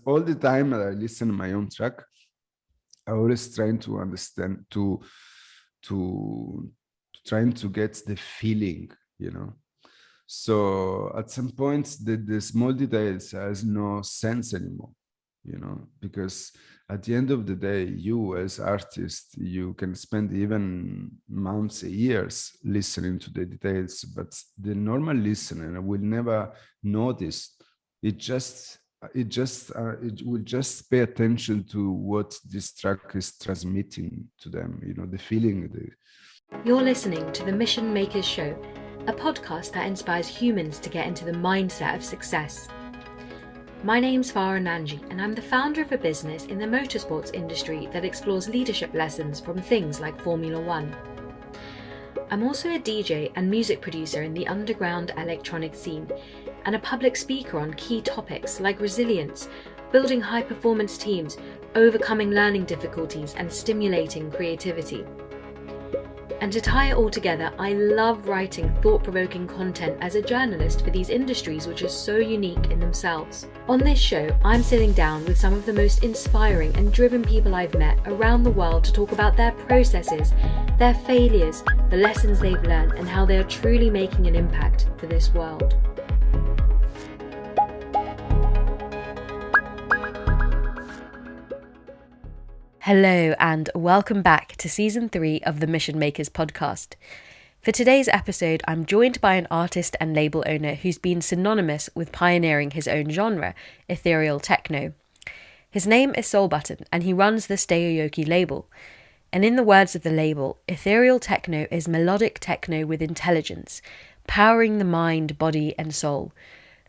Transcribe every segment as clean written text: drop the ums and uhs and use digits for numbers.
all the time that I listen to my own track, I always trying to understand, to trying to get the feeling, you know. So at some point, the small details has no sense anymore, you know, because at the end of the day, you as artist, you can spend even months, years listening to the details, but the normal listener will never notice. It will just pay attention to what this track is transmitting to them, you know, the feeling. You're listening to the Mission Makers Show, a podcast that inspires humans to get into the mindset of success. My name's Farah Nanji, and I'm the founder of a business in the motorsports industry that explores leadership lessons from things like Formula One. I'm also a DJ and music producer in the underground electronic scene, and a public speaker on key topics like resilience, building high-performance teams, overcoming learning difficulties, and stimulating creativity. And to tie it all together, I love writing thought-provoking content as a journalist for these industries which are so unique in themselves. On this show, I'm sitting down with some of the most inspiring and driven people I've met around the world to talk about their processes, their failures, the lessons they've learned, and how they are truly making an impact for this world. Hello and welcome back to Season 3 of the Mission Makers podcast. For today's episode, I'm joined by an artist and label owner who's been synonymous with pioneering his own genre, Ethereal Techno. His name is Soul Button and he runs the Steyoyoke label. And in the words of the label, Ethereal Techno is melodic techno with intelligence, powering the mind, body and soul.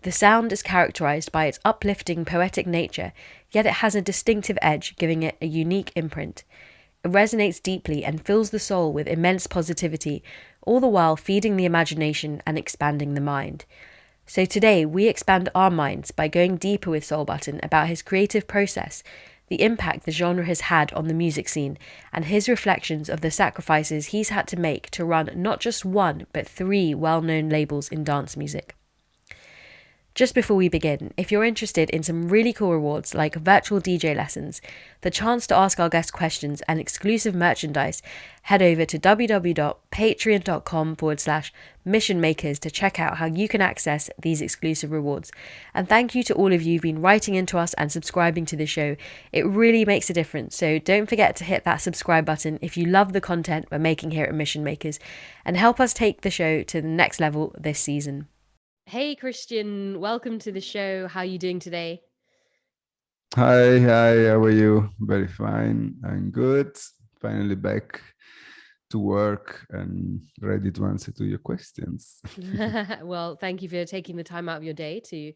The sound is characterized by its uplifting poetic nature, yet it has a distinctive edge, giving it a unique imprint. It resonates deeply and fills the soul with immense positivity, all the while feeding the imagination and expanding the mind. So today, we expand our minds by going deeper with Soul Button about his creative process, the impact the genre has had on the music scene, and his reflections of the sacrifices he's had to make to run not just one, but 3 well-known labels in dance music. Just before we begin, if you're interested in some really cool rewards like virtual DJ lessons, the chance to ask our guests questions and exclusive merchandise, head over to www.patreon.com/missionmakers to check out how you can access these exclusive rewards. And thank you to all of you who've been writing into us and subscribing to the show. It really makes a difference, so don't forget to hit that subscribe button if you love the content we're making here at Mission Makers and help us take the show to the next level this season. Hey Christian, welcome to the show. How are you doing today? Hi, how are you? Very fine. I'm good. Finally back to work and ready to answer to your questions. Well, thank you for taking the time out of your day to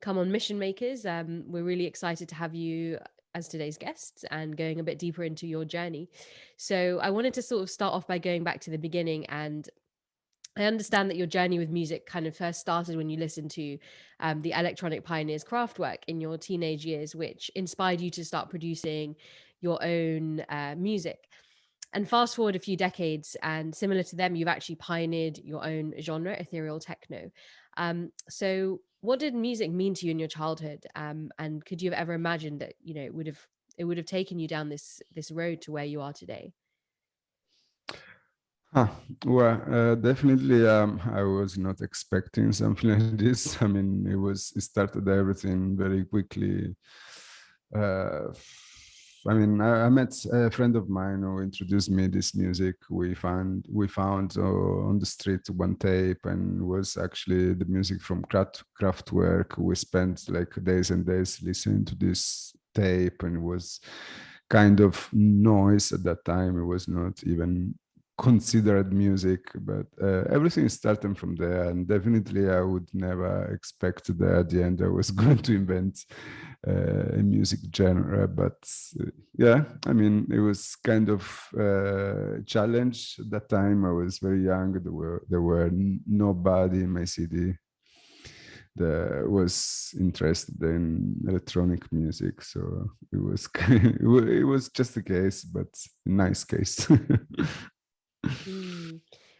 come on Mission Makers. We're really excited to have you as today's guests and going a bit deeper into your journey. So I wanted to sort of start off by going back to the beginning, and I understand that your journey with music kind of first started when you listened to the Electronic Pioneers' Kraftwerk in your teenage years, which inspired you to start producing your own music. And fast forward a few decades, and similar to them, you've actually pioneered your own genre, Ethereal Techno. So what did music mean to you in your childhood? And could you have ever imagined that, you know, it would have taken you down this road to where you are today? Well, definitely, I was not expecting something like this. I mean, it started everything very quickly. I mean, I met a friend of mine who introduced me this music. We found on the street one tape, and it was actually the music from Kraftwerk. We spent like days and days listening to this tape, and it was kind of noise at that time. It was not even considered music, but everything started from there. And definitely I would never expect that at the end I was going to invent a music genre. But yeah, I mean, it was kind of a challenge at that time. I was very young. There were nobody in my city that was interested in electronic music, so it was it was just a case, but a nice case.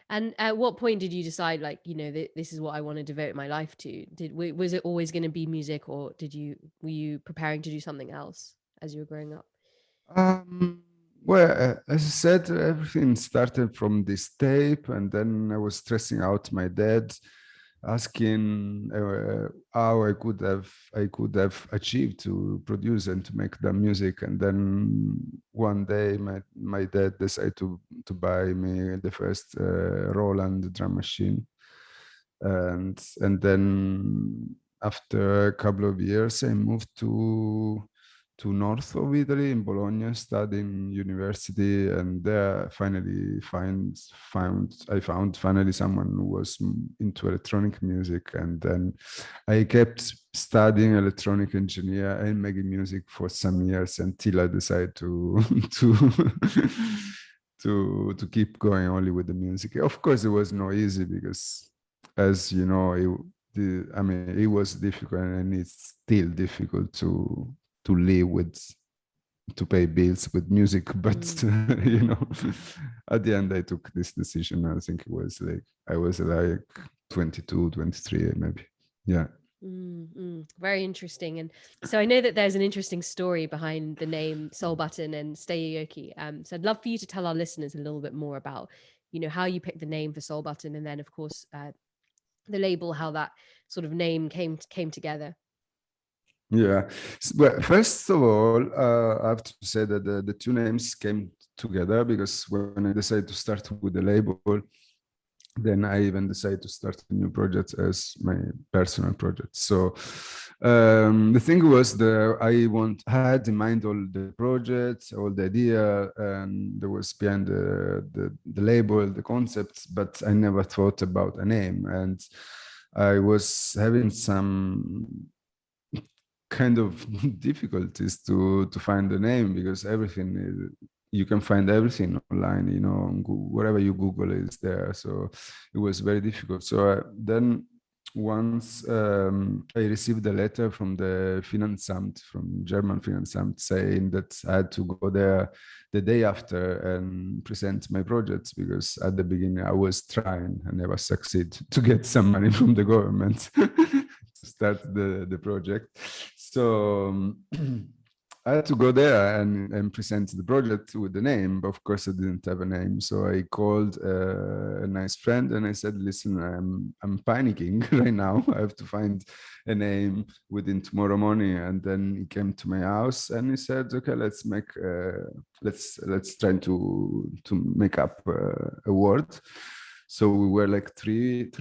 And at what point did you decide, like, this is what I want to devote my life to? Was it always going to be music, or were you preparing to do something else as you were growing up? Um, well, as I said, everything started from this tape, and then I was stressing out my dad, asking how I could have achieved to produce and to make the music. And then one day, my dad decided to buy me the first Roland drum machine, and then after a couple of years, I moved to north of Italy in Bologna, studying university, and there I found finally someone who was into electronic music, and then I kept studying electronic engineer and making music for some years until I decided to to to keep going only with the music. Of course, it was not easy because, as you know, it was difficult, and it's still difficult to live with, to pay bills with music. But at the end I took this decision. I think I was like 22, 23 maybe. Yeah. Very interesting. And so I know that there's an interesting story behind the name Soul Button and Steyoyoke. So I'd love for you to tell our listeners a little bit more about, how you picked the name for Soul Button, and then of course the label, how that sort of name came together. Yeah. Well, first of all, I have to say that the two names came together because when I decided to start with the label, then I even decided to start a new project as my personal project. So the thing was that I had in mind all the projects, all the idea, and there was behind the label, the concepts, but I never thought about a name. And I was having some kind of difficulties to find the name, because you can find everything online, whatever you Google is there. So it was very difficult. So then once I received a letter from the Finanzamt, from German Finanzamt, saying that I had to go there the day after and present my projects, because at the beginning I was trying and never succeed to get some money from the government to start the project. So I had to go there and present the project with the name, but of course I didn't have a name. So I called a nice friend and I said, listen, I'm panicking right now. I have to find a name within tomorrow morning. And then he came to my house and he said, okay, let's try to make up a word. So we were like three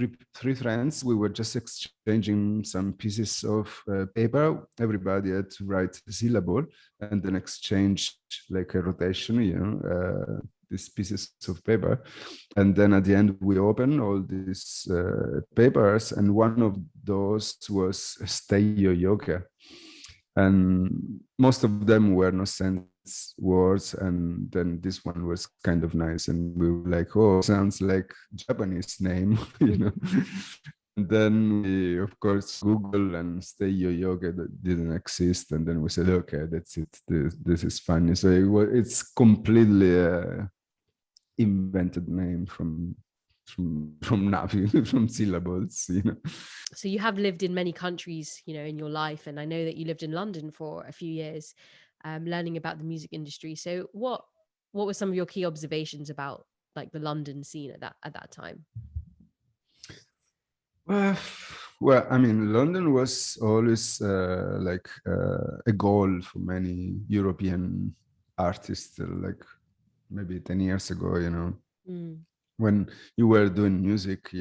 friends. We were just exchanging some pieces of paper. Everybody had to write a syllable and then exchange like a rotation, these pieces of paper. And then at the end, we opened all these papers, and one of those was Steyoyoke. And most of them were no sense words, and then this one was kind of nice, and we were like, oh, sounds like Japanese name. And then we of course Google, and Steyoyoke that didn't exist, and then we said, okay, that's it, this is funny. So it's completely invented name from nothing, from syllables. So you have lived in many countries, in your life, and I know that you lived in London for a few years, learning about the music industry. So what were some of your key observations about like the London scene at that time? Well, I mean, London was always a goal for many European artists, like maybe 10 years ago, when you were doing music,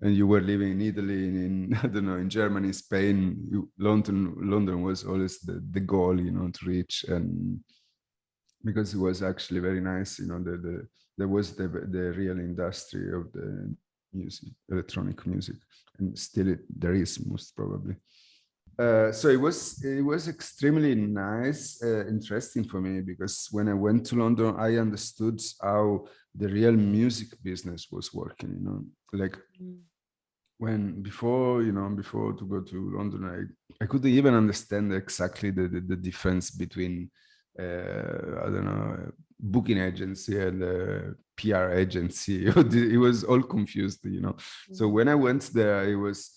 and you were living in Italy, in I don't know, in Germany, Spain. London was always the goal, to reach, and because it was actually very nice, there was the real industry of the music, electronic music, and still there is, most probably. So it was extremely nice, interesting for me, because when I went to London, I understood how the real music business was working. Like before to go to London, I couldn't even understand exactly the difference between I don't know, booking agency and PR agency. It was all confused, you know. So when I went there, it was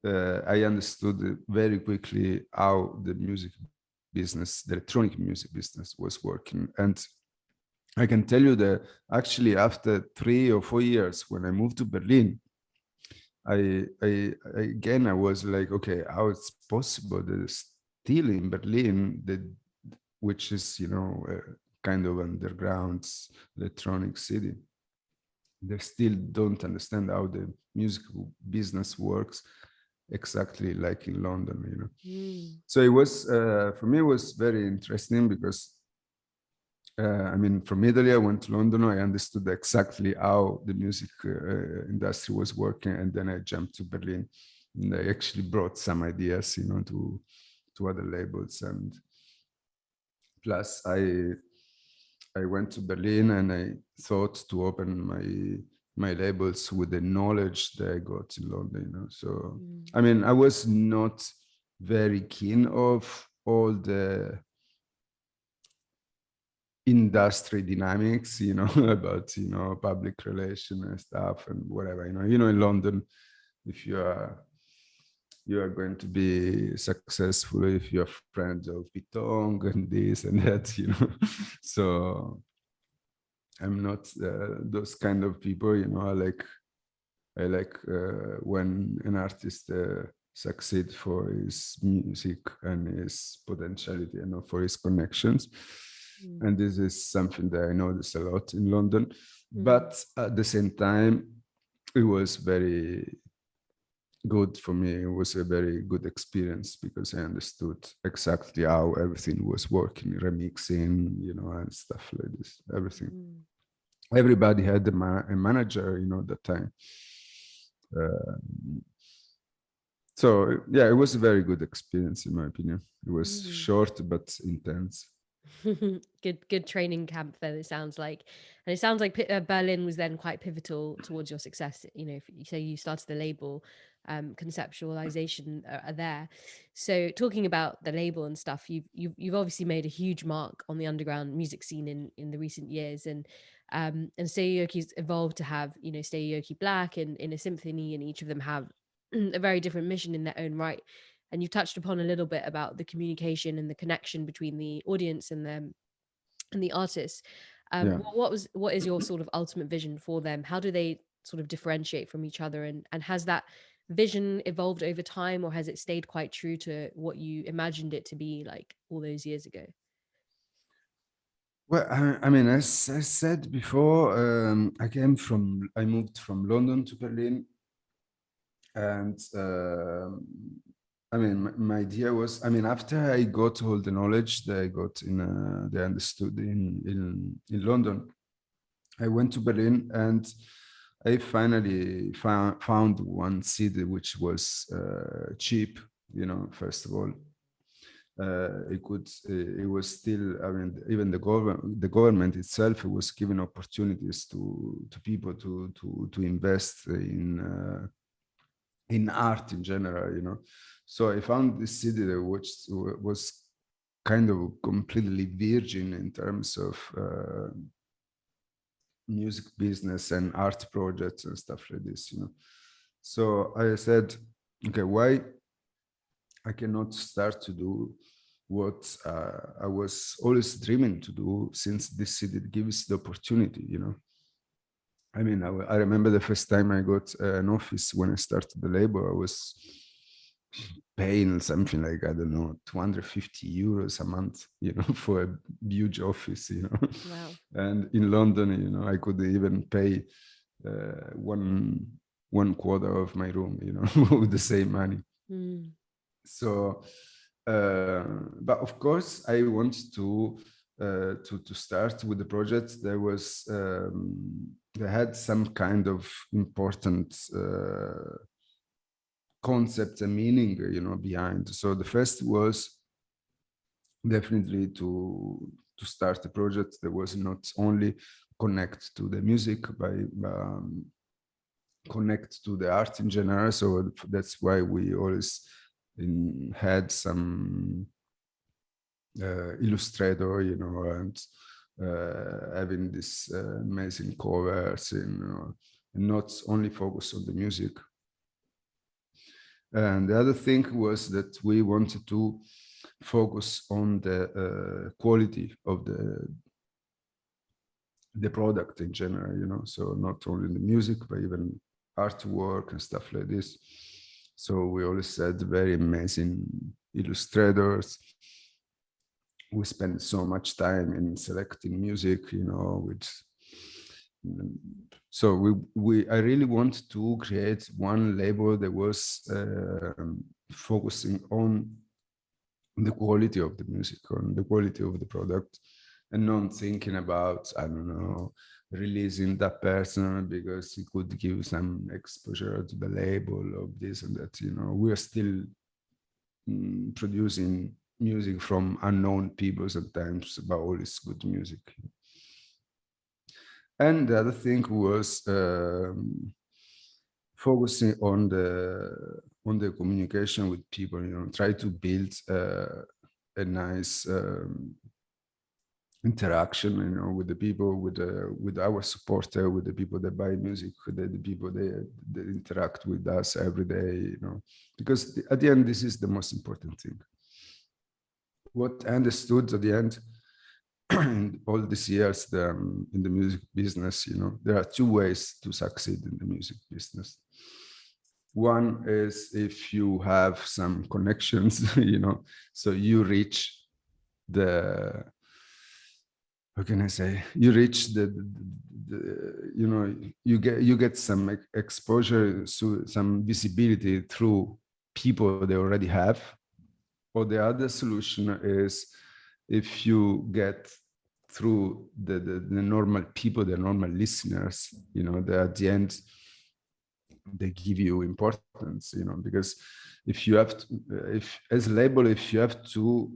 I understood very quickly how the music business, the electronic music business, was working. And I can tell you that actually after 3 or 4 years, when I moved to Berlin, I was like, okay, how it's possible that still in Berlin, which is, you know, kind of underground electronic city, they still don't understand how the music business works exactly like in London, you know. So it was, for me, it was very interesting because I mean, from Italy, I went to London. I understood exactly how the music industry was working, and then I jumped to Berlin, and I actually brought some ideas, you know, to other labels. And plus, I went to Berlin, and I thought to open my labels with the knowledge that I got in London. You know, so I mean, I was not very keen of all the industry dynamics, you know, about, you know, public relation and stuff and whatever, you know, in London, if you are going to be successful if you're friends of Pitong and this and that, you know. So I'm not those kind of people, you know. I like when an artist succeed for his music and his potentiality, you know, for his connections. And this is something that I notice a lot in London. But at the same time, it was very good for me. It was a very good experience because I understood exactly how everything was working, remixing, you know, and stuff like this, everything. Everybody had a manager, you know, at that time. So yeah, it was a very good experience in my opinion. It was short but intense. Good training camp then, it sounds like. And it sounds like Berlin was then quite pivotal towards your success. You know, if you say you started the label, conceptualization are there. So talking about the label and stuff, you've obviously made a huge mark on the underground music scene in the recent years. And Steyoyoke's evolved to have, you know, Steyoyoke Black and In a Symphony, and each of them have a very different mission in their own right. And you touched upon a little bit about the communication and the connection between the audience and them and the artists. Yeah. What is your sort of ultimate vision for them? How do they sort of differentiate from each other? And has that vision evolved over time, or has it stayed quite true to what you imagined it to be like all those years ago? Well, I mean, as I said before, I moved from London to Berlin. And I mean, my idea was, I mean, after I got all the knowledge that I got that I understood in London, I went to Berlin and I finally found one city which was cheap, you know, first of all. It was still, I mean, even the government itself was giving opportunities to people to invest in art in general, you know. So I found this city which was kind of completely virgin in terms of music business and art projects and stuff like this, you know. So I said, okay, why I cannot start to do what I was always dreaming to do, since this city gives the opportunity, you know. I mean, I remember the first time I got an office when I started the label, I was paying something like, I don't know, 250 euros a month, you know, for a huge office, you know. Wow. And in London, you know, I could even pay one quarter of my room, you know, with the same money. So, but of course, I want to start with the project. They had some kind of important concept and meaning, you know, behind. So the first was definitely to start a project that was not only connect to the music by connect to the art in general. So that's why we always had some illustrator, and having this amazing covers, and not only focus on the music. And the other thing was that we wanted to focus on the quality of the product in general, so not only the music, but even artwork and stuff like this. So we always had very amazing illustrators. We spend so much time in selecting music, so I really want to create one label that was focusing on the quality of the music, on the quality of the product, and not thinking about, I don't know, releasing that person because he could give some exposure to the label of this and that. We are still producing music from unknown people sometimes, but always good music. And the other thing was focusing on the communication with people, try to build a nice interaction, with the people, with our supporter, with the people that buy music, with the people that interact with us every day, because at the end, this is the most important thing. What I understood at the end, in all these years in the music business, there are two ways to succeed in the music business. One is if you have some connections, so you reach how can I say? You reach you get some exposure, so some visibility through people they already have. Or the other solution is if you get through the normal people, the normal listeners, that at the end they give you importance, because if you have to, if as a label, if you have to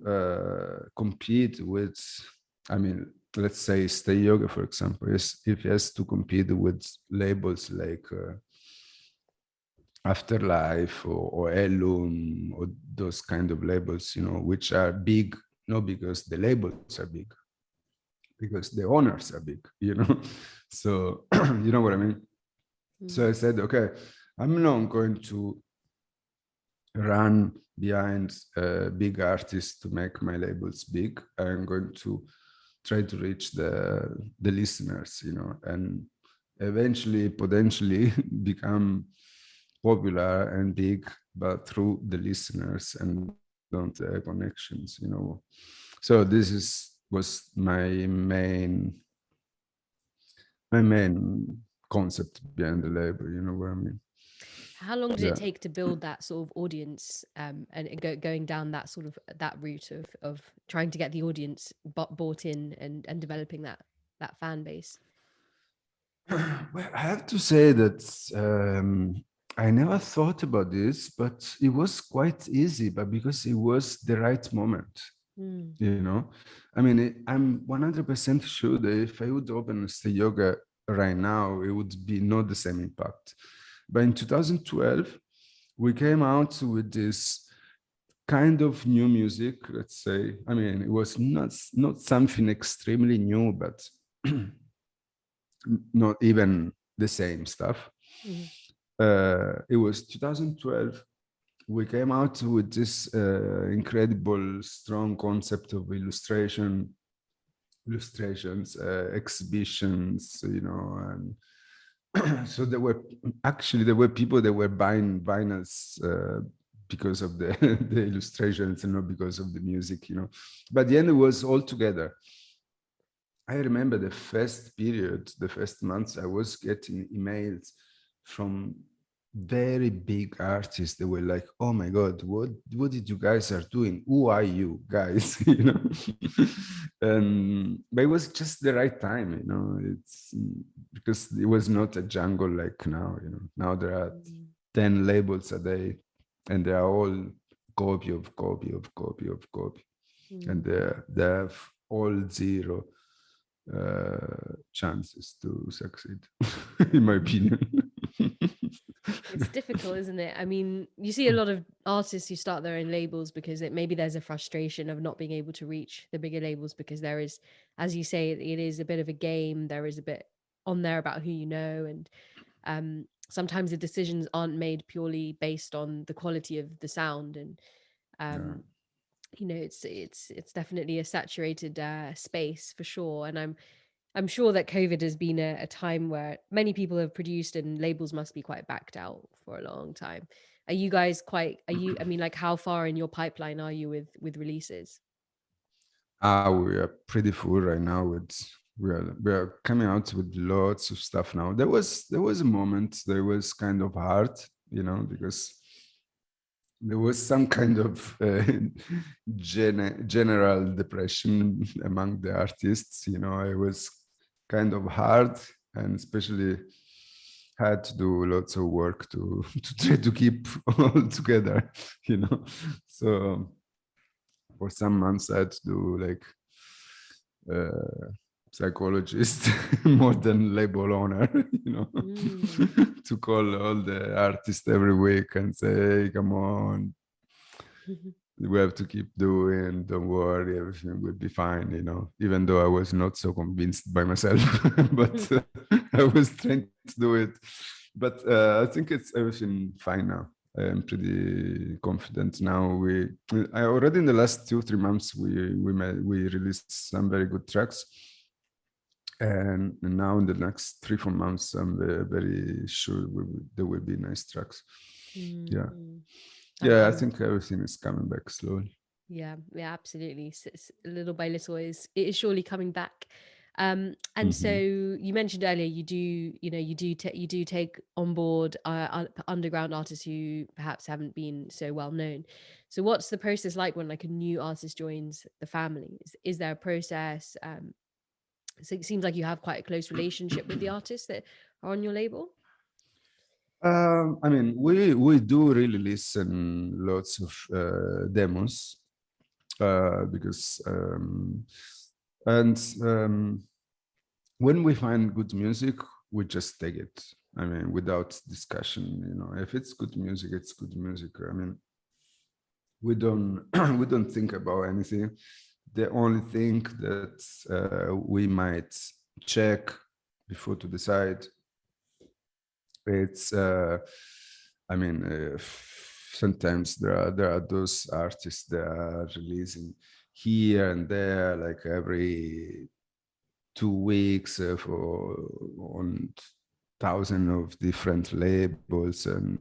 compete with, let's say Steyoyoke, for example, if it has to compete with labels like Afterlife or Elum or those kind of labels, which are big, not because the labels are big, because the owners are big, So, you know what I mean? So I said, okay, I'm not going to run behind big artists to make my labels big. I'm going to try to reach the listeners, and eventually, potentially become popular and big, but through the listeners and don't connections, So this was my main concept behind the label, you know what I mean? How long did it take to build that sort of audience, and going down that sort of that route of trying to get the audience bought in and developing that fan base? Well, I have to say that I never thought about this, but it was quite easy, but because it was the right moment, I'm 100% sure that if I would open Steyoyoke right now, it would be not the same impact. But in 2012, we came out with this kind of new music, let's say. It was not something extremely new, but not even the same stuff. It was 2012. We came out with this incredible, strong concept of illustrations, exhibitions, and so there were people that were buying vinyls because of the illustrations and not because of the music, But at the end, it was all together. I remember the first months, I was getting emails from very big artists. They were like, "Oh my God, what did you guys are doing? Who are you guys?" But it was just the right time, It's because it was not a jungle like now, Now there are 10 labels a day, and they are all copy of copy of copy of copy, and they have all zero chances to succeed, in my opinion. It's difficult, isn't it? I mean, you see a lot of artists who start their own labels because maybe there's a frustration of not being able to reach the bigger labels, because there is, as you say, it is a bit of a game. There is a bit on there about who you know, and sometimes the decisions aren't made purely based on the quality of the sound, and Yeah. you know, it's definitely a saturated space for sure. And I'm sure that COVID has been a time where many people have produced, and labels must be quite backed out for a long time. Are you guys I mean, like, how far in your pipeline are you with releases? We are pretty full right now. We are coming out with lots of stuff now. There was a moment that was kind of hard, because there was some kind of general depression among the artists. It was kind of hard, and especially had to do lots of work to to try to keep all together. So for some months I had to do like psychologist more than label owner, to call all the artists every week and say, hey, come on, we have to keep doing, don't worry, everything will be fine, even though I was not so convinced by myself. But I was trying to do it. But I think it's everything fine now. I'm pretty confident now. I already in the last 2-3 months we released some very good tracks, and now in the next 3-4 months I'm very, very sure there will be nice tracks. Yeah. Yeah, I think everything is coming back slowly. Yeah, absolutely. Little by little it is surely coming back. And so you mentioned earlier, you do take on board underground artists who perhaps haven't been so well known. So what's the process like when like a new artist joins the family? Is there a process? So it seems like you have quite a close relationship with the artists that are on your label. I mean, we do really listen lots of demos, because when we find good music, we just take it. I mean, without discussion. If it's good music, it's good music. I mean, we don't we don't think about anything. The only thing that we might check before to decide, it's I mean, sometimes there are those artists that are releasing here and there, like every 2 weeks, for on thousands of different labels. And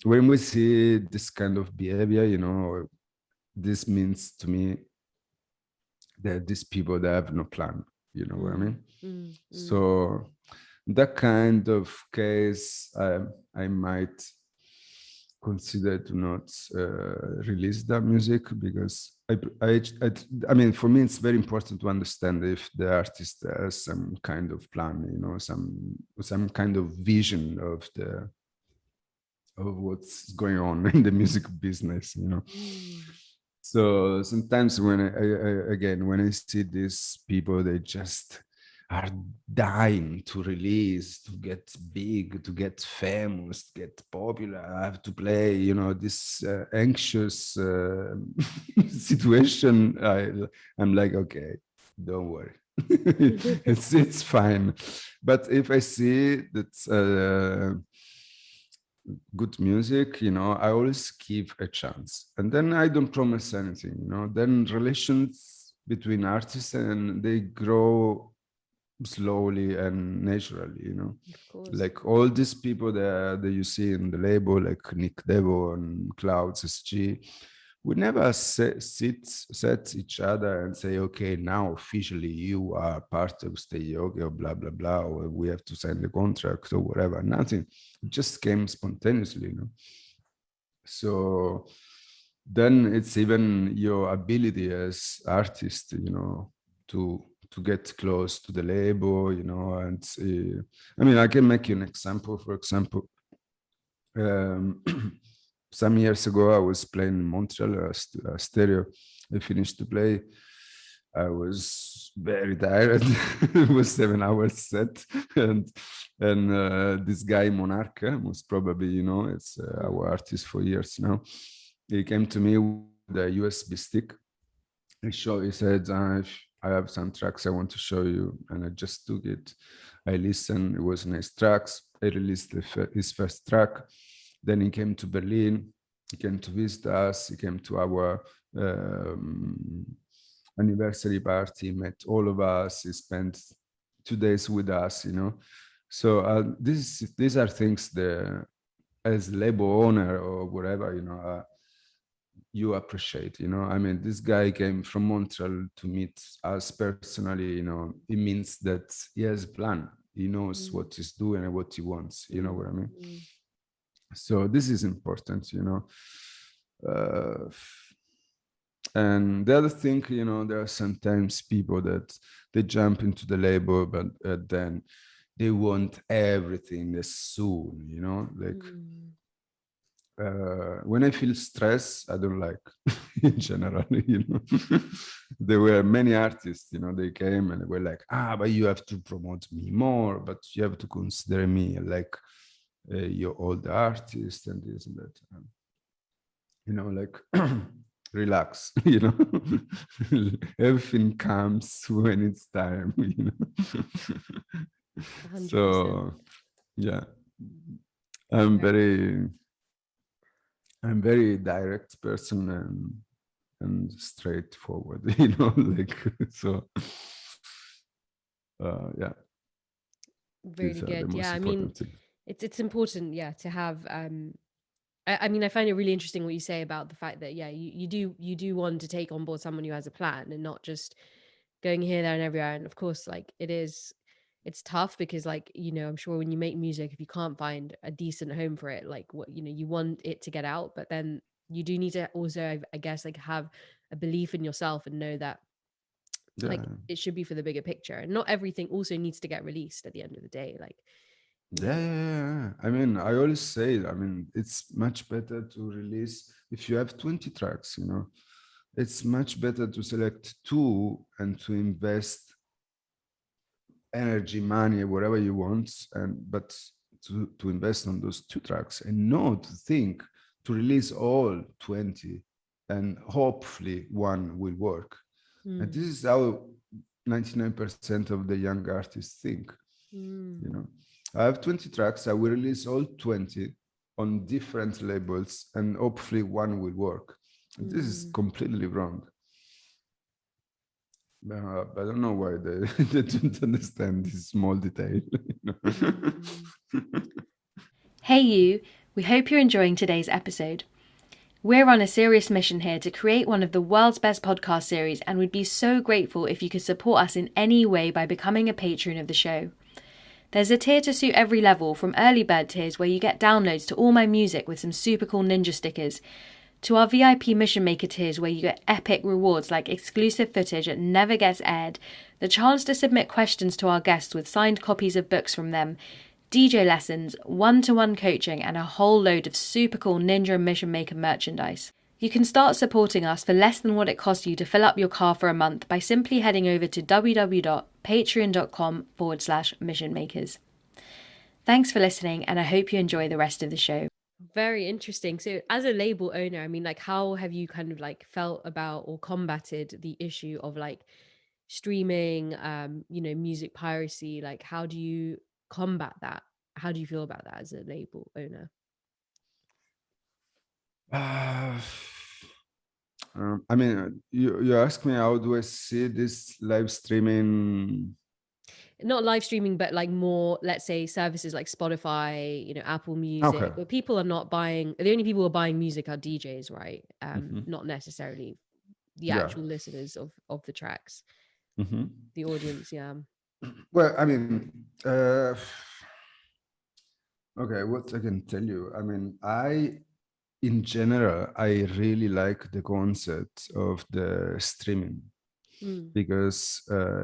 when we see this kind of behavior, this means to me that these people, they have no plan. You know what I mean? So that kind of case, I might consider to not release that music, because I mean, for me, it's very important to understand if the artist has some kind of plan, some kind of vision of what's going on in the music business. So sometimes when I see these people, they just are dying to release, to get big, to get famous, to get popular. I have to play, this anxious situation. I'm like, okay, don't worry. it's fine. But if I see that good music, I always give a chance, and then I don't promise anything. Then relations between artists, and they grow slowly and naturally. Like all these people that you see in the label, like Nick Devo and Clouds SG, we never set each other and say, okay, now officially you are part of Steyoyoke or blah blah blah, or we have to sign the contract or whatever. Nothing. It just came spontaneously. So then it's even your ability as artist, to get close to the label, and I mean, I can make you an example. For example, some years ago, I was playing in Montreal, Stereo. I finished to play, I was very tired. It was 7 hours set, and this guy Monarca, most probably it's our artist for years now. He came to me with a USB stick. He said, I have some tracks I want to show you, and I just took it. I listened. It was nice tracks. I released his first track. Then he came to Berlin. He came to visit us. He came to our anniversary party, met all of us. He spent 2 days with us, So these are things that, as label owner or whatever, you appreciate. I mean, this guy came from Montreal to meet us personally. It means that he has a plan. He knows what he's doing and what he wants. You know what I mean? So this is important. And the other thing, there are sometimes people that they jump into the label, but then they want everything as soon, like when I feel stress, I don't like in general, There were many artists, they came and they were like, but you have to promote me more, but you have to consider me like your old artist and this and that. Like relax, everything comes when it's time, 100%. So yeah, I'm very direct person and straightforward, like so. Yeah. Really good. Yeah, I mean, it's important, to have. I mean, I find it really interesting what you say about the fact that you do want to take on board someone who has a plan and not just going here, there, and everywhere. And of course, like it's tough because, like, I'm sure when you make music, if you can't find a decent home for it, like what you want it to get out, but then you do need to also, I guess, like have a belief in yourself and know that like it should be for the bigger picture, and not everything also needs to get released at the end of the day. Like yeah. I mean, I always say, I mean, it's much better to release if you have 20 tracks, it's much better to select two and to invest energy, money, whatever you want, but to invest on those 2 tracks and not to think to release all 20 and hopefully one will work. And this is how 99% of the young artists think. I have 20 tracks. I will release all 20 on different labels and hopefully one will work. And this is completely wrong. I don't know why they don't understand this small detail. Hey you, we hope you're enjoying today's episode. We're on a serious mission here to create one of the world's best podcast series, and we'd be so grateful if you could support us in any way by becoming a patron of the show. There's a tier to suit every level, from early bird tiers where you get downloads to all my music with some super cool ninja stickers, to our VIP Mission Maker tiers where you get epic rewards like exclusive footage that never gets aired, the chance to submit questions to our guests with signed copies of books from them, DJ lessons, one-to-one coaching, and a whole load of super cool Ninja and Mission Maker merchandise. You can start supporting us for less than what it costs you to fill up your car for a month by simply heading over to www.patreon.com/missionmakers. Thanks for listening, and I hope you enjoy the rest of the show. Very interesting. So as a label owner, I mean, like, how have you kind of like felt about or combated the issue of like streaming, music piracy? Like, how do you combat that? How do you feel about that as a label owner? I mean, you ask me, how do I see this live streaming? Not live streaming, but like more, let's say, services like Spotify, Apple Music. Okay. But people are not buying. The only people who are buying music are DJs, right? Not necessarily the actual listeners of the tracks, the audience. Yeah. Well, I mean, okay, what I can tell you. I mean, in general, I really like the concept of the streaming because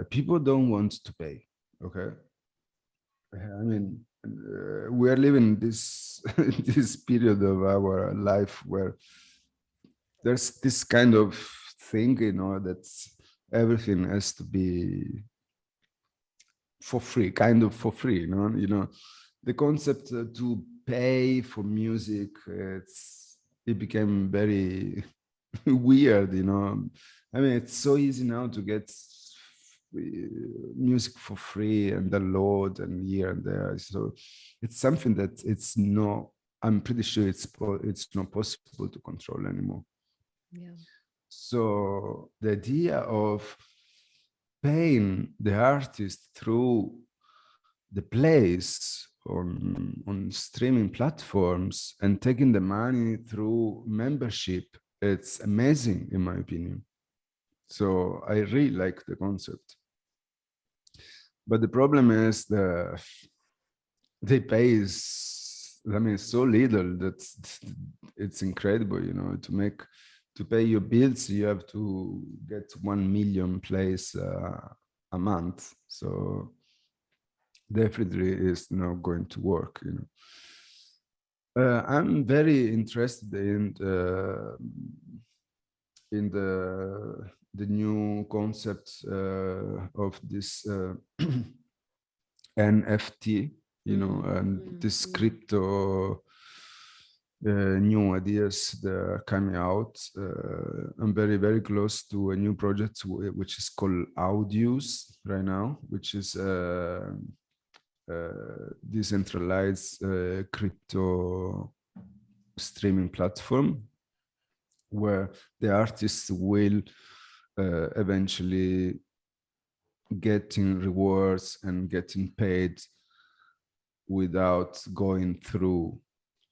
people don't want to pay. Okay. I mean, we are living this this period of our life where there's this kind of thing, that everything has to be for free, kind of for free, the concept to pay for music, it became very weird, I mean, it's so easy now to get music for free and download and here and there. So it's something that I'm pretty sure it's not possible to control anymore. Yeah. So the idea of paying the artist through the plays on streaming platforms and taking the money through membership, it's amazing in my opinion. So I really like the concept. But the problem is they pay so little that it's incredible, to pay your bills, you have to get 1 million plays a month. So definitely is not going to work, I'm very interested in the new concept of this NFT, and this crypto new ideas that are coming out. I'm very, very close to a new project which is called Audius right now, which is decentralized crypto streaming platform where the artists will eventually getting rewards and getting paid without going through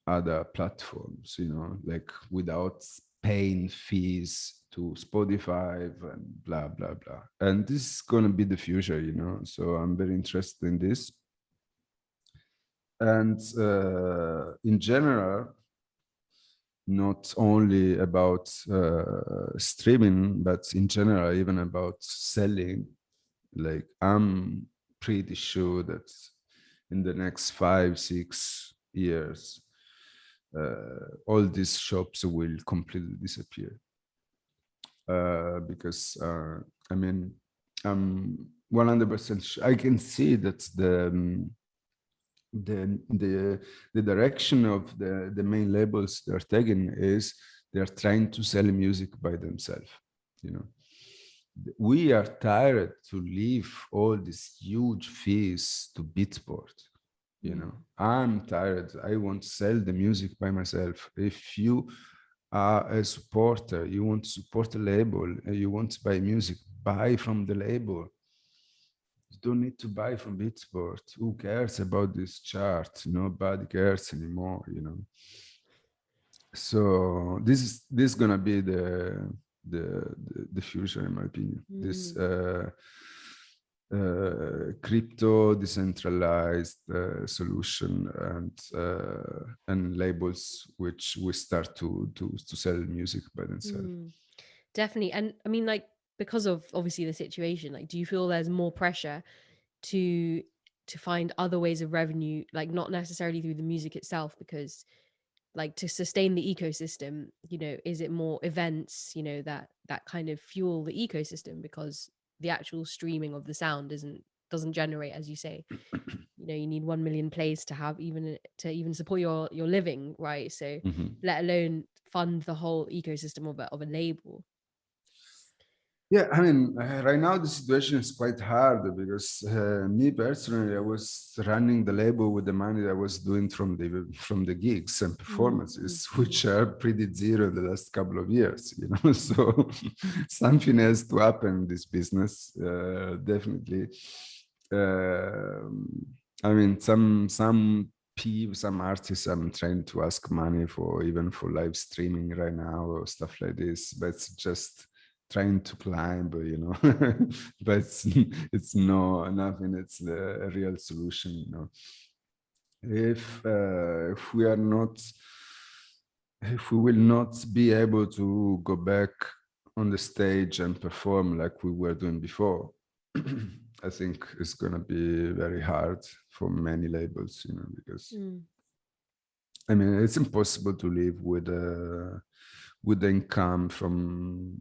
other platforms, like without paying fees to Spotify and blah, blah, blah. And this is going to be the future, so I'm very interested in this. And in general, not only about streaming, but in general, even about selling. Like, I'm pretty sure that in the next 5-6 years, all these shops will completely disappear. Because, I mean, I'm 100% I can see that the direction of the main labels they're taking is they're trying to sell music by themselves. We are tired to leave all these huge fees to Beatport. I'm tired. I want to sell the music by myself. If you are a supporter, you want to support a label, you want to buy music, buy from the label. You don't need to buy from Beatport. Who cares about this chart? Nobody cares anymore, So this is gonna be the future, in my opinion. This crypto decentralized solution and labels which we start to sell music by themselves. Definitely. And I mean, like, because of obviously the situation, like, do you feel there's more pressure to find other ways of revenue, like not necessarily through the music itself, because like to sustain the ecosystem, is it more events, that kind of fuel the ecosystem, because the actual streaming of the sound doesn't generate, as you say, you need 1 million plays to even support your living, right? So let alone fund the whole ecosystem of a label. Yeah, I mean, right now the situation is quite hard because me personally, I was running the label with the money that I was doing from the gigs and performances, which are pretty zero the last couple of years. So something has to happen in this business, definitely. I mean, some artists I'm trying to ask money for, even for live streaming right now or stuff like this, but it's just trying to climb, but it's nothing. It's a real solution, if we are not, if we will not be able to go back on the stage and perform like we were doing before, I think it's gonna be very hard for many labels, because I mean, it's impossible to live with the income from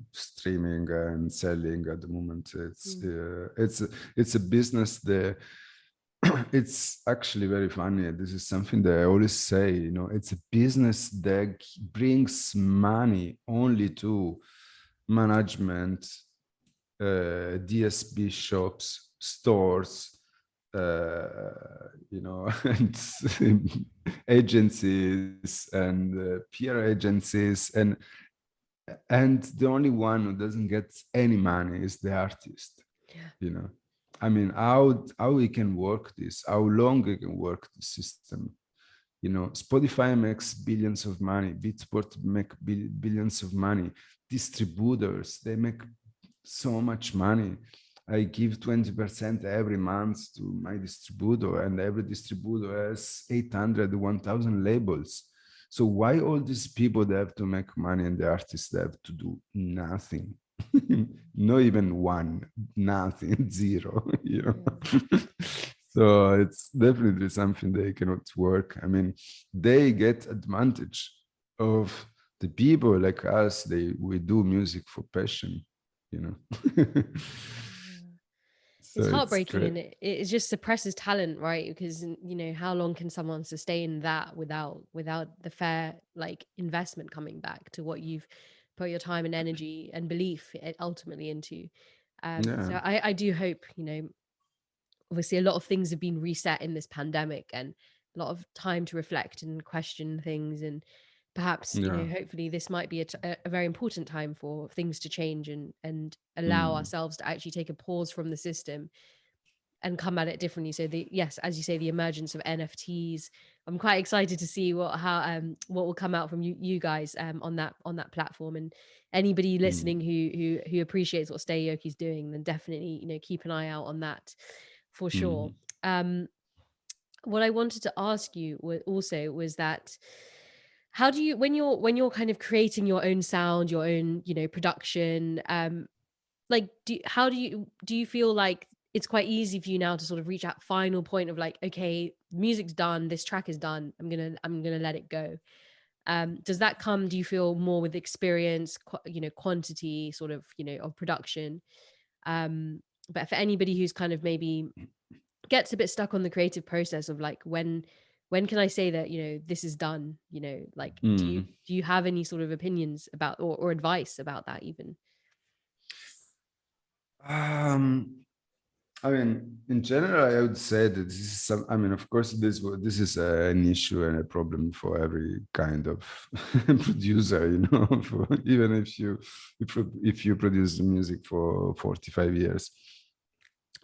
streaming and selling at the moment. Mm. It's a business that it's actually very funny. This is something that I always say, you know, it's a business that brings money only to management, DSP shops, stores, you know, and agencies and PR agencies, and the only one who doesn't get any money is the artist. Yeah. You know, I mean, how we can work this? How long we can work the system? You know, Spotify makes billions of money. Beatport make billions of money. Distributors, they make so much money. I give 20% every month to my distributor, and every distributor has 800, 1,000 labels. So why all these people they have to make money and the artists they have to do nothing? Not even one, nothing, zero, you know. Yeah. So it's definitely something they cannot work. I mean, they get advantage of the people like us. We do music for passion, you know. So It's it's heartbreaking, great. and it just suppresses talent, right? Because how long can someone sustain that without the fair like investment coming back to what you've put your time and energy and belief ultimately into. Yeah, So I do hope, obviously a lot of things have been reset in this pandemic, and a lot of time to reflect and question things, and perhaps yeah. hopefully this might be a very important time for things to change, and allow Mm, ourselves to actually take a pause from the system and come at it differently. So yes, as you say, the emergence of NFTs. I'm quite excited to see what will come out from you guys on that platform. And anybody mm, listening who appreciates what Steyoyoke is doing, then definitely keep an eye out on that for sure. mm, Um, what I wanted to ask you was that how do you, when you're kind of creating your own sound, your own production, like do you feel like it's quite easy for you now to sort of reach that final point of like, okay, music's done, this track is done, I'm gonna let it go? Does that come, do you feel, more with experience, quantity sort of of production? But for anybody who's kind of maybe gets a bit stuck on the creative process of like, when can I say that this is done, like, mm. do you have any sort of opinions about, or advice about that even? Um, I mean, in general, I would say that this is some. I mean, of course, this is an issue and a problem for every kind of producer. You know, even if you produce music for 45 years,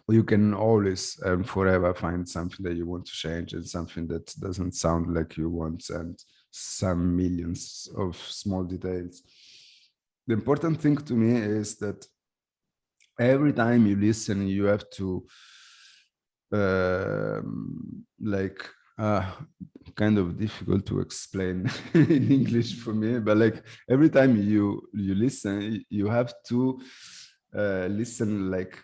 you can always and forever find something that you want to change and something that doesn't sound like you want, and some millions of small details. The important thing to me is that every time you listen, you have to like kind of difficult to explain in English for me, but like every time you listen, you have to listen like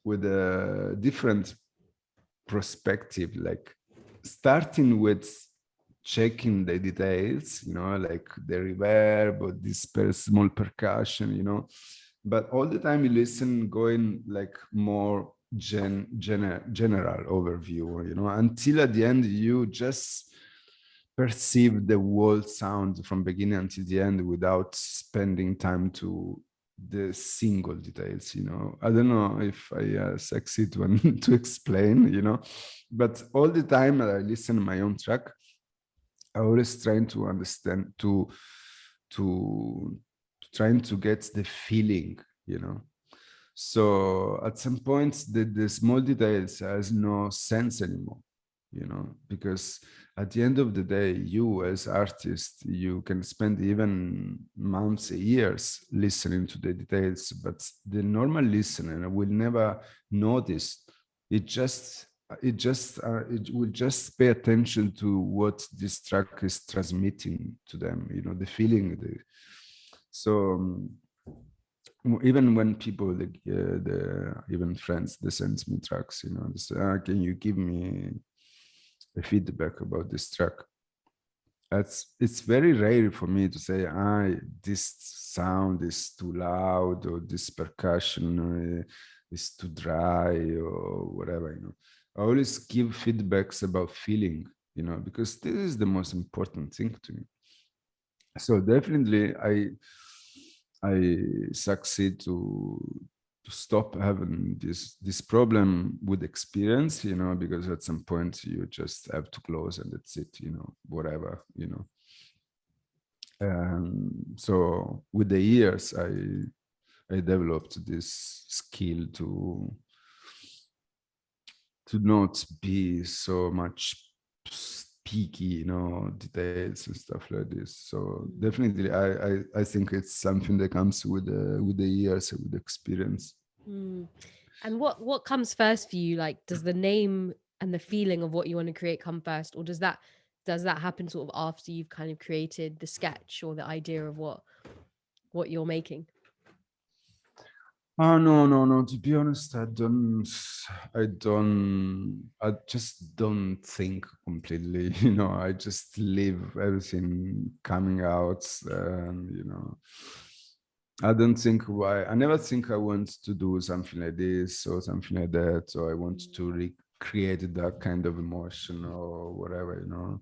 with a different perspective, like starting with checking the details, you know, like the reverb or this small percussion, you know, but all the time you listen going like more general overview, you know, until at the end you just perceive the whole sound from beginning until the end without spending time to the single details, you know. I don't know if I succeed to explain, you know, but all the time that I listen to my own track, I always trying to understand, to trying to get the feeling, you know. So at some point, the small details has no sense anymore, you know, because at the end of the day, you as artist, you can spend even months, years listening to the details, but the normal listener will never notice. It just it will just pay attention to what this track is transmitting to them, you know, the feeling. So even when people like even friends they send me tracks, you know, they say, can you give me a feedback about this track? it's very rare for me to say, this sound is too loud, or this percussion is too dry, or whatever, I always give feedbacks about feeling, because this is the most important thing to me. So definitely I succeed to stop having this problem with experience, because at some point you just have to close and that's it, whatever, so with the years I developed this skill to not be so much peaky, details and stuff like this. So definitely, I think it's something that comes with the years, with experience. Mm. And what comes first for you? Like, does the name and the feeling of what you want to create come first, or does that happen sort of after you've kind of created the sketch or the idea of what you're making? Oh no, no, no. To be honest, I just don't think completely. I just leave everything coming out, and I don't think why. I never think I want to do something like this or something like that, or I want to recreate that kind of emotion or whatever.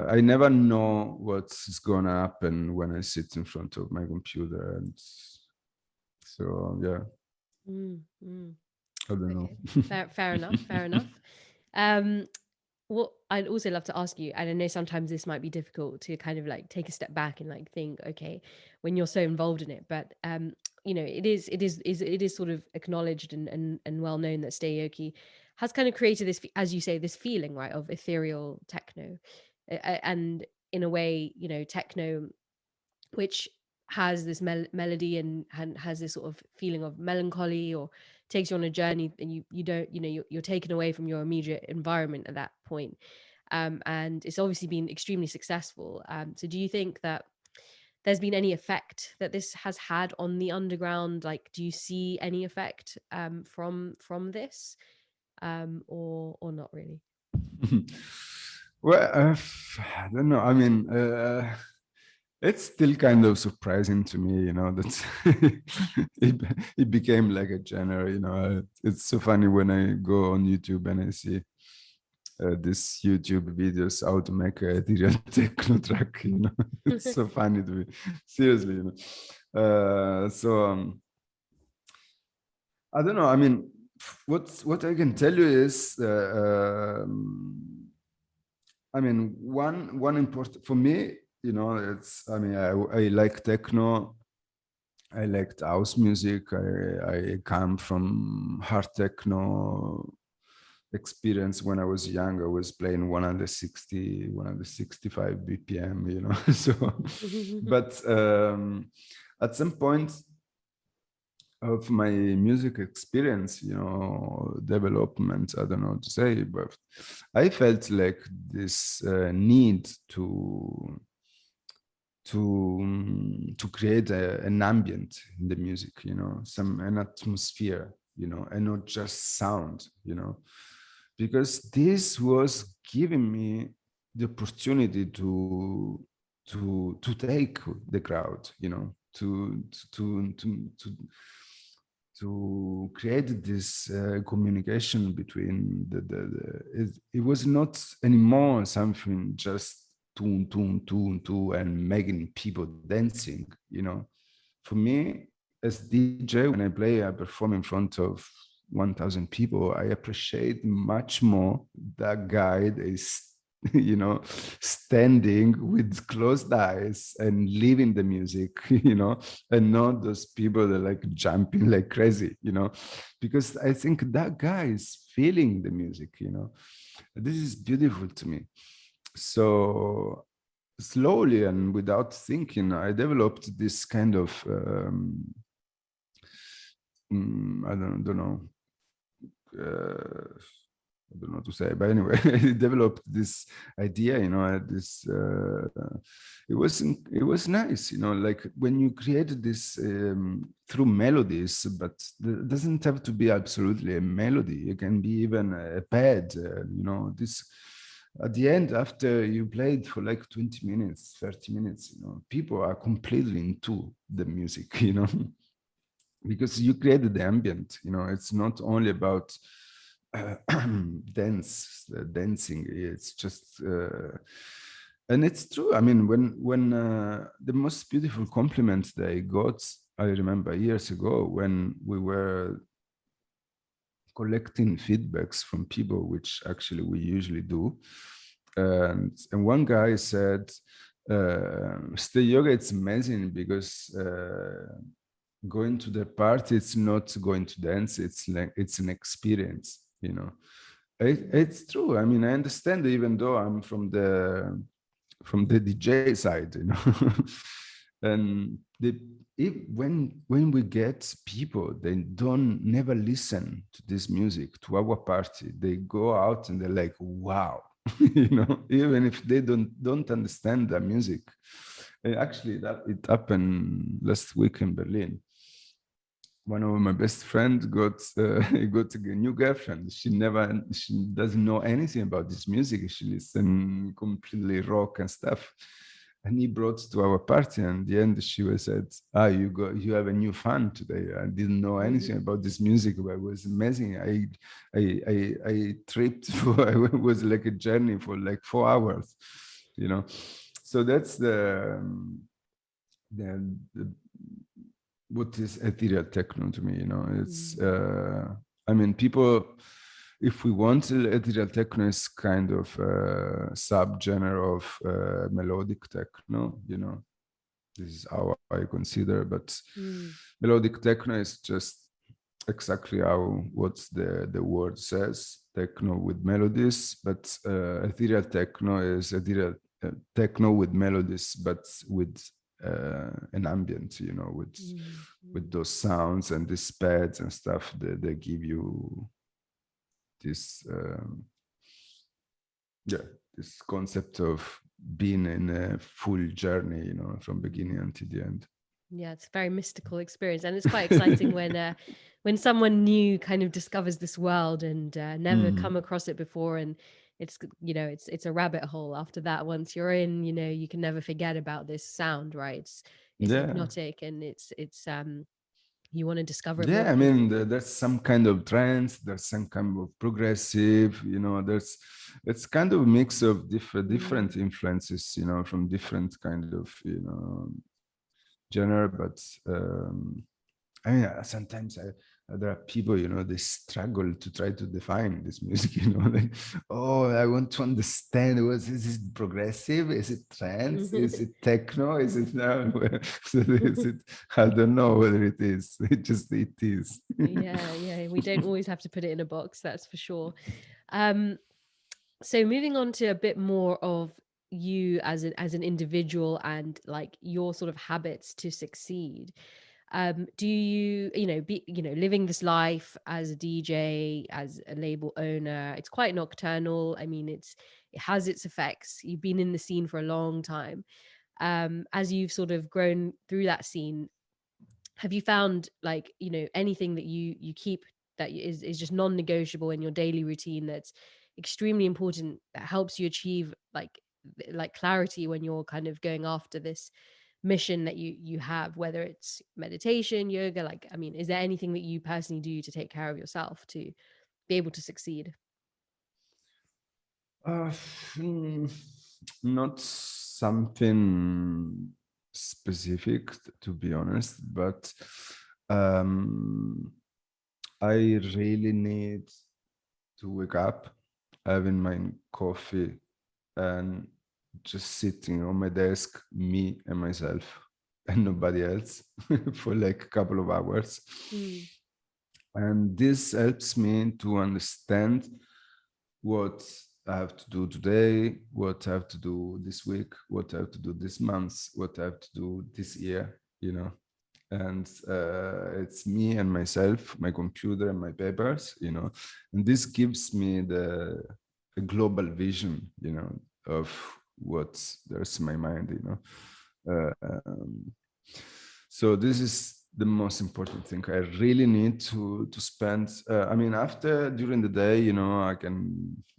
I never know what's gonna happen when I sit in front of my computer, and so yeah, Mm, mm. I don't know. Okay, fair enough, fair enough. Um, what I'd also love to ask you, and I know sometimes this might be difficult to kind of like take a step back and like think, okay, when you're so involved in it, but it is sort of acknowledged and well known that Steyoyoke has kind of created this, as you say, this feeling, right, of ethereal techno, and in a way, techno which has this melody and has this sort of feeling of melancholy, or takes you on a journey, and you don't, you're taken away from your immediate environment at that point. And it's obviously been extremely successful. So do you think that there's been any effect that this has had on the underground? Like, do you see any effect from this, or not really? Well, I don't know. I mean, it's still kind of surprising to me, that it, it became like a genre. It's so funny when I go on YouTube and I see this YouTube videos how to make a Ethereal Techno track. It's so funny to me. Seriously, so I don't know. I mean, what I can tell you is, I mean, one important for me, it's. I mean, I like techno. I liked house music. I come from hard techno experience when I was young. I was playing 160, 165 BPM, So, but at some point of my music experience, development, I don't know what to say, but I felt like this need to create an ambient in the music, an atmosphere, and not just sound, because this was giving me the opportunity to take the crowd, to create this communication between it was not anymore something just tune tune tune tune and making people dancing. For me as DJ, when I perform in front of 1,000 people, I appreciate much more that guy that is standing with closed eyes and living the music, and not those people that like jumping like crazy, because I think that guy is feeling the music, This is beautiful to me. So slowly and without thinking, I developed this kind of, I don't know, I don't know what to say, but anyway, I developed this idea, this, it was nice, like when you create this through melodies, but it doesn't have to be absolutely a melody. It can be even a pad, this at the end, after you played for like 20 minutes, 30 minutes, people are completely into the music, because you created the ambient. It's not only about uh, dancing. It's just and it's true. I mean, when the most beautiful compliment that I got, I remember years ago when we were collecting feedbacks from people, which actually we usually do. And one guy said, Steyoyoke, it's amazing because going to the party, it's not going to dance, it's like it's an experience. It's true. I mean, I understand, even though I'm from the DJ side, and when we get people, they don't never listen to this music, to our party, they go out and they're like, wow. Even if they don't understand the music. And actually, that it happened last week in Berlin. One of my best friends got got a new girlfriend. She doesn't know anything about this music. She listens completely rock and stuff. And he brought to our party, and in the end she was said, you have a new fan today. I didn't know anything about this music, but it was amazing. I tripped for it was like a journey for like 4 hours, so that's the what is ethereal techno to me. It's I mean, people, if we want to, ethereal techno is kind of a subgenre of melodic techno. This is how I consider, but melodic techno is just exactly what the word says, techno with melodies. But ethereal techno is ethereal techno with melodies, but with an ambient, with those sounds and these pads and stuff that they give you this this concept of being in a full journey, from beginning until the end. Yeah, it's a very mystical experience, and it's quite exciting when someone new kind of discovers this world and never come across it before, and it's it's a rabbit hole after that. Once you're in, you can never forget about this sound, right? It's hypnotic, and it's you want to discover it more. I mean, there's some kind of trance, there's some kind of progressive, there's it's kind of a mix of different influences, from different kind of genre. But I mean, sometimes there are people, they struggle to try to define this music, like, oh, I want to understand, is it progressive? Is it trance? Is it techno? Is it no? Is it? I don't know whether it is. It is. Yeah. We don't always have to put it in a box, that's for sure. So moving on to a bit more of you as an individual and like your sort of habits to succeed. Do you living this life as a DJ, as a label owner, it's quite nocturnal. I mean, it has its effects. You've been in the scene for a long time. As you've sort of grown through that scene, have you found like, anything that you keep that is just non-negotiable in your daily routine that's extremely important, that helps you achieve like clarity when you're kind of going after this mission that you have, whether it's meditation, yoga? Like, I mean, is there anything that you personally do to take care of yourself to be able to succeed? Not something specific, to be honest, but I really need to wake up, having my coffee, and just sitting on my desk, me and myself, and nobody else, for like a couple of hours. And this helps me to understand what I have to do today, what I have to do this week, what I have to do this month, what I have to do this year, and it's me and myself, my computer and my papers, and this gives me a global vision, of what there's in my mind, so this is the most important thing. I really need to spend. I mean, after during the day, you know,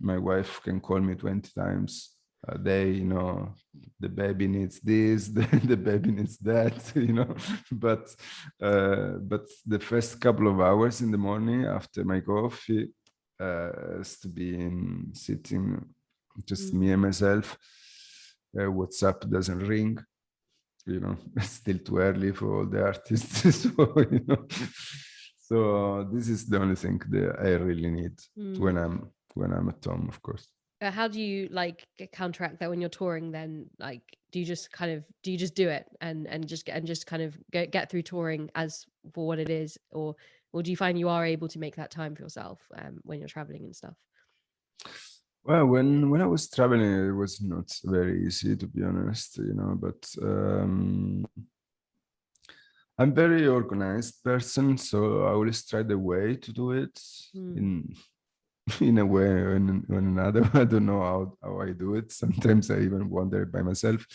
my wife can call me 20 times a day. You know, the baby needs this, the baby needs that. You know, but the first couple of hours in the morning after my coffee has to be in sitting, just me and myself. WhatsApp doesn't ring, you know. It's still too early for all the artists. So, you know, so this is the only thing that I really need when I'm at home, of course. How do you like counteract that when you're touring? Then, like, do you just do it and just kind of get through touring as for what it is, or do you find you are able to make that time for yourself when you're traveling and stuff? Well, when I was traveling, it was not very easy, to be honest, you know. But I'm very organized person, so I always try the way to do it in in a way or in another. I don't know how I do it. Sometimes I even wonder by myself.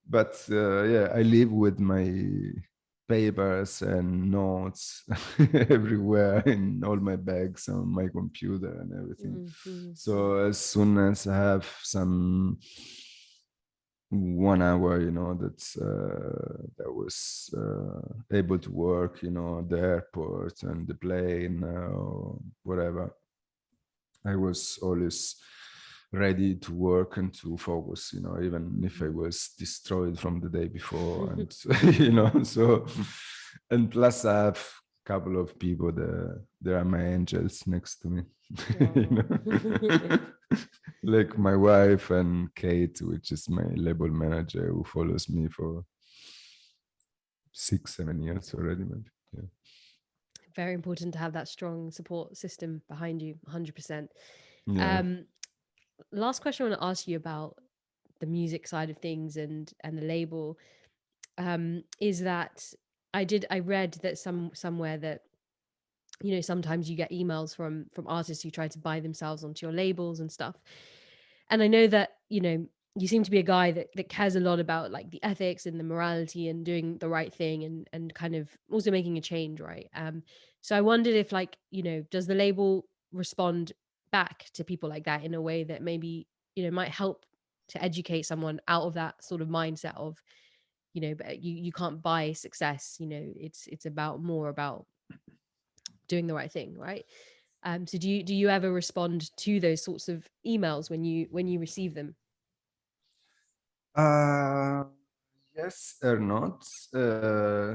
But yeah, I live with my papers and notes everywhere in all my bags on my computer and everything. So as soon as I have some 1 hour, you know, that was able to work, you know, at the airport and the plane or whatever, I was always ready to work and to focus, you know, even if I was destroyed from the day before. And, you know, so, and plus I have a couple of people that there are my angels next to me, you know? Like my wife and Kate, which is my label manager, who follows me for 6-7 years already, maybe. Yeah. Very important to have that strong support system behind you, 100%. Yeah. Last question I want to ask you about the music side of things and the label is that I read that somewhere that, you know, sometimes you get emails from artists who try to buy themselves onto your labels and stuff. And I know that, you know, you seem to be a guy that cares a lot about like the ethics and the morality and doing the right thing and kind of also making a change, right? So I wondered if, like, you know, does the label respond back to people like that in a way that maybe, you know, might help to educate someone out of that sort of mindset of, you know, but you can't buy success, you know, it's about more about doing the right thing, right? So do you ever respond to those sorts of emails when you receive them? Uh, yes or not.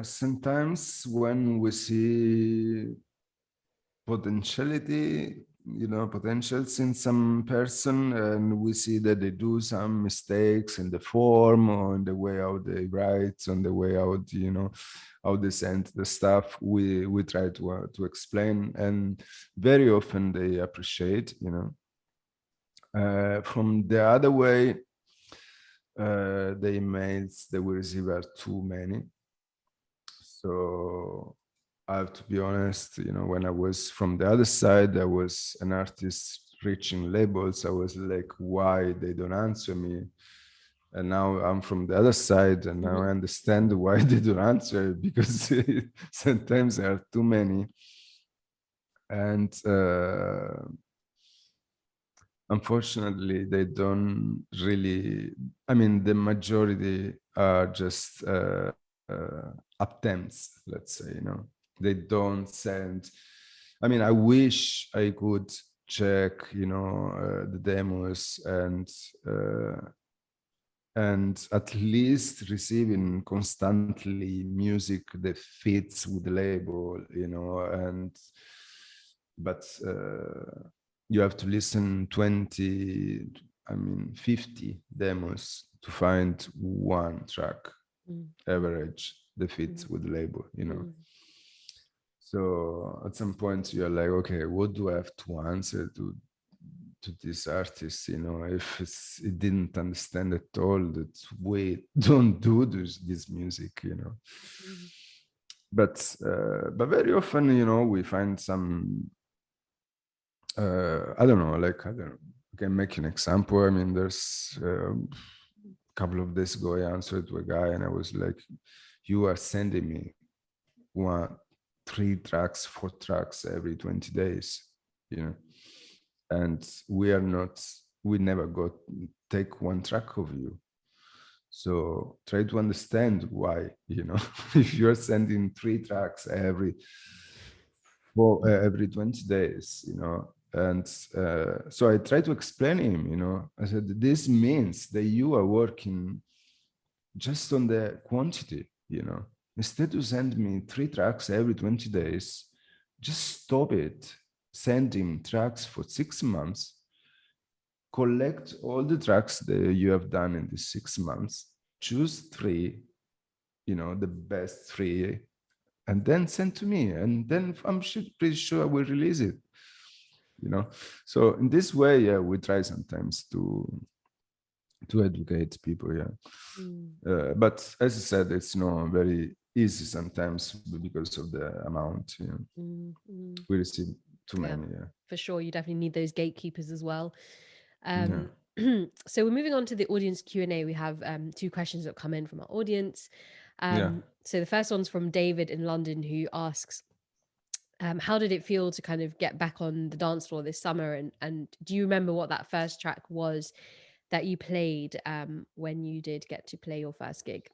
Sometimes when we see potentiality, you know, potentials in some person, and we see that they do some mistakes in the form or in the way how they write, on the way how, you know, how they send the stuff, we try to explain, and very often they appreciate, you know. From the other way, the emails that we receive are too many. So I have to be honest, you know, when I was from the other side, I was an artist reaching labels. I was like, why they don't answer me? And now I'm from the other side, and now I understand why they don't answer, because sometimes there are too many. And unfortunately, they don't really, I mean, the majority are just attempts, let's say, you know. They don't send, I mean, I wish I could check, you know, the demos and at least receiving constantly music that fits with the label, you know. And but you have to listen 20, I mean 50 demos to find one track average that fits with the label, you know. So at some point you're like, okay, what do I have to answer to this artist, you know? If it didn't understand at all that we don't do this music, you know. But very often, you know, we find some I don't know, like, I don't know, I can make an example. I mean, there's a couple of days ago I answered to a guy and I was like, you are sending me 3 tracks, 4 tracks every 20 days, and we never got take 1 track of you. So try to understand why, if you're sending 3 tracks every 20 days, and so I try to explain him, I said, this means that you are working just on the quantity, instead to send me 3 tracks every 20 days, just stop it, send him tracks for 6 months, collect all the tracks that you have done in these 6 months, choose 3, the best 3, and then send to me, and then I'm pretty sure I will release it, so in this way, we try sometimes to educate people, but as I said, it's not very easy sometimes because of the amount we receive too many. For sure, you definitely need those gatekeepers as well. So we're moving on to the audience Q&A. We have 2 questions that come in from our audience. So the first one's from David in London, who asks, how did it feel to kind of get back on the dance floor this summer? And do you remember what that first track was that you played when you did get to play your first gig?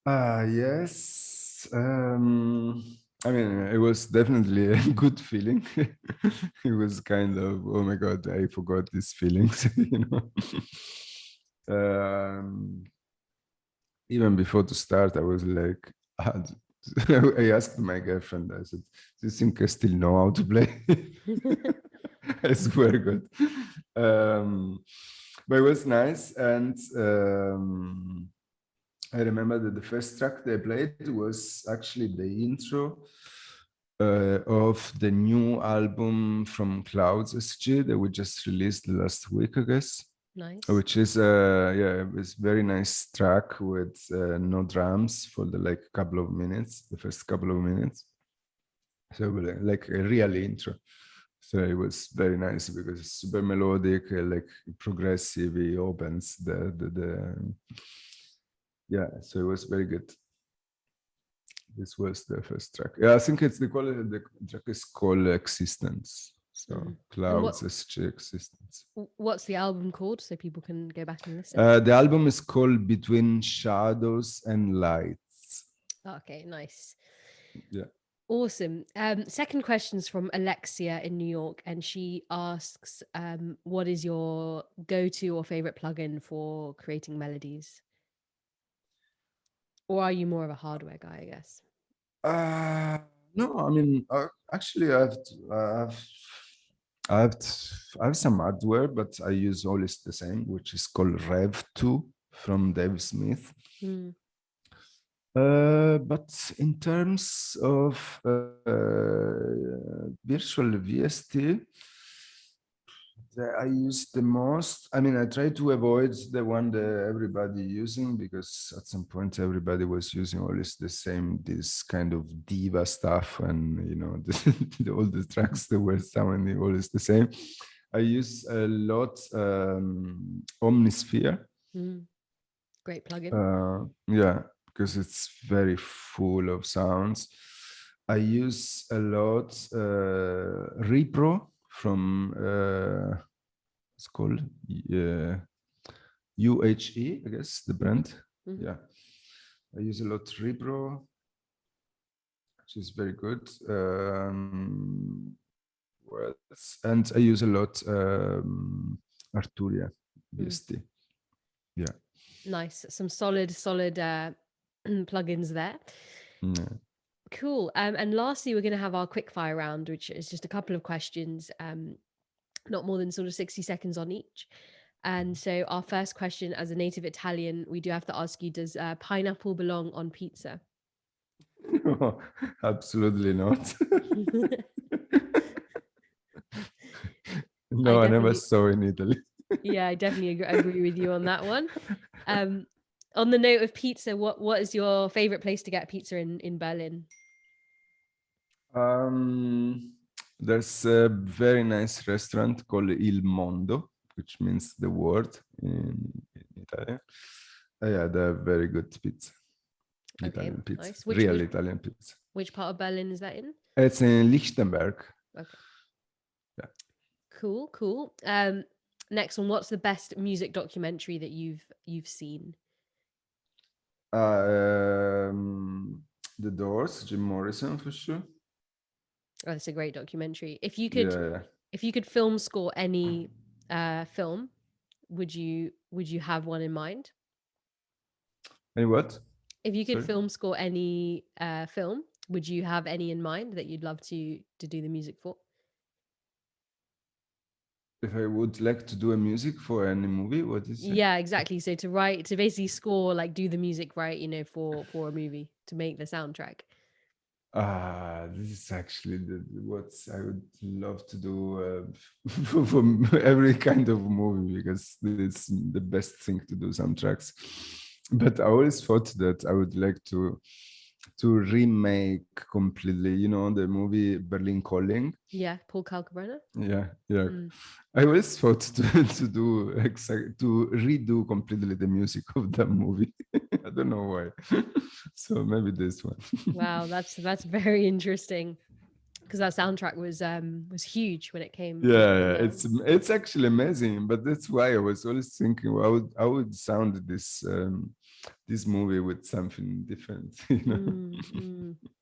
Yes. I mean, it was definitely a good feeling. It was kind of, oh my God, I forgot these feelings, Even before to start, I was like, I asked my girlfriend, I said, do you think I still know how to play? I swear God. But it was nice. And I remember that the first track they played was actually the intro of the new album from Clouds SG that we just released last week, I guess. Nice. Which is it was very nice track with no drums for the couple of minutes, the first couple of minutes. So like a real intro. So it was very nice because it's super melodic, like progressive. It opens so it was very good. This was the first track. Yeah, I think it's the track is called Existence. So Clouds SG Existence. What's the album called so people can go back and listen? The album is called Between Shadows and Lights. Okay, nice. Yeah. Awesome. Second question's from Alexia in New York, and she asks, what is your go-to or favorite plugin for creating melodies? Or are you more of a hardware guy, I guess? No, I mean, actually, I have some hardware, but I use always the same, which is called Rev 2 from Dave Smith. But in terms of virtual VST, that I use the most, I mean, I try to avoid the one that everybody using, because at some point everybody was using always the same, this kind of diva stuff, and all the tracks that were sounding always the same. I use a lot Omnisphere. Great plugin. Because it's very full of sounds. I use a lot Repro from it's called UHE, I guess, the brand. Yeah, I use a lot Repro, which is very good. And I use a lot Arturia VST. Yeah. Nice. Some solid plugins there. Cool. And lastly, we're going to have our quickfire round, which is just a couple of questions, not more than sort of 60 seconds on each. And so our first question, as a native Italian, we do have to ask you, does pineapple belong on pizza? No, absolutely not. No, I never saw in Italy. Yeah, I definitely agree with you on that one. On the note of pizza, what is your favorite place to get pizza in Berlin? There's a very nice restaurant called Il Mondo, which means the world in Italian. Yeah, they're very good pizza. Okay, Italian pizza, nice. real Italian pizza. Which part of Berlin is that in? It's in Lichtenberg. Okay. Yeah. Cool. Next one, what's the best music documentary that you've seen? The Doors, Jim Morrison for sure. Oh, that's a great documentary. If you could film score any film, would you have one in mind? Any what? If you could Sorry? film score any film, would you have any in mind that you'd love to do the music for? If I would like to do a music for any movie, what is it? Yeah, exactly. So to basically score, like do the music, right, for a movie, to make the soundtrack. This is actually what I would love to do for every kind of movie, because it's the best thing to do soundtracks. But I always thought that I would like to remake completely, the movie Berlin Calling. Yeah, Paul Kalkbrenner. Yeah. I always thought to do to redo completely the music of that movie. I don't know why. So maybe this one. Wow, that's very interesting, because that soundtrack was huge when it came. Yeah, it's actually amazing, but that's why I was always thinking, well, I would sound this movie with something different.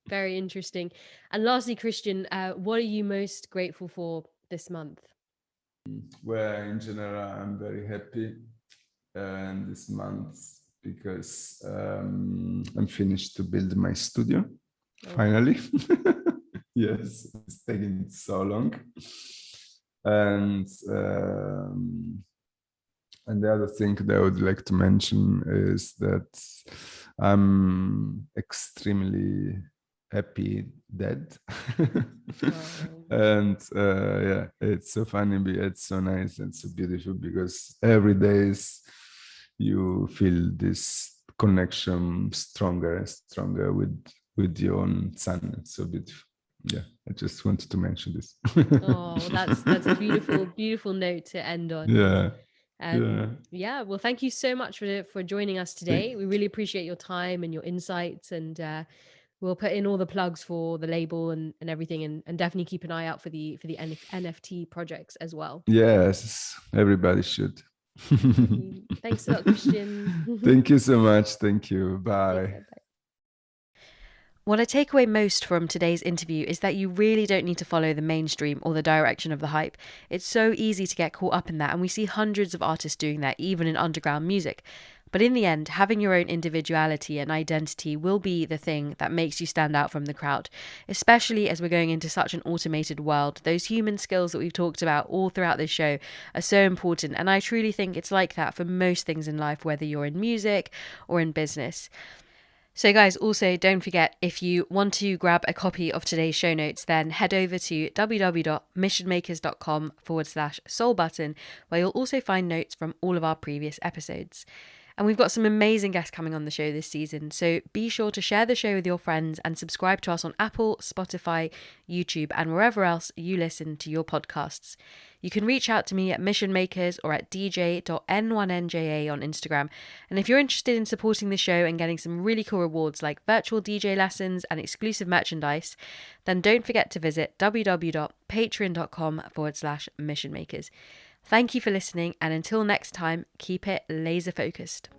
Very interesting. And lastly, Christian, what are you most grateful for this month? Well, in general, I'm very happy in this month because I'm finished to build my studio. Finally. Yes, it's taking so long. And the other thing that I would like to mention is that I'm extremely happy dead. And yeah, it's so funny, it's so nice and so beautiful, because every day you feel this connection stronger and stronger with your own son. It's so beautiful. Yeah, I just wanted to mention this. Oh, that's a beautiful note to end on. Yeah. Well, thank you so much for joining us today. We really appreciate your time and your insights, and we'll put in all the plugs for the label and everything, and definitely keep an eye out for the NFT projects as well. Yes, everybody should. Thanks a lot, Christian. Thank you so much. Thank you. Bye. Bye. What I take away most from today's interview is that you really don't need to follow the mainstream or the direction of the hype. It's so easy to get caught up in that, and we see hundreds of artists doing that, even in underground music. But in the end, having your own individuality and identity will be the thing that makes you stand out from the crowd, especially as we're going into such an automated world. Those human skills that we've talked about all throughout this show are so important, and I truly think it's like that for most things in life, whether you're in music or in business. So guys, also don't forget, if you want to grab a copy of today's show notes, then head over to www.missionmakers.com/soul button, where you'll also find notes from all of our previous episodes. And we've got some amazing guests coming on the show this season, so be sure to share the show with your friends and subscribe to us on Apple, Spotify, YouTube, and wherever else you listen to your podcasts. You can reach out to me at Mission Makers or at dj.n1nja on Instagram. And if you're interested in supporting the show and getting some really cool rewards like virtual DJ lessons and exclusive merchandise, then don't forget to visit www.patreon.com/missionmakers. Thank you for listening, and until next time, keep it laser focused.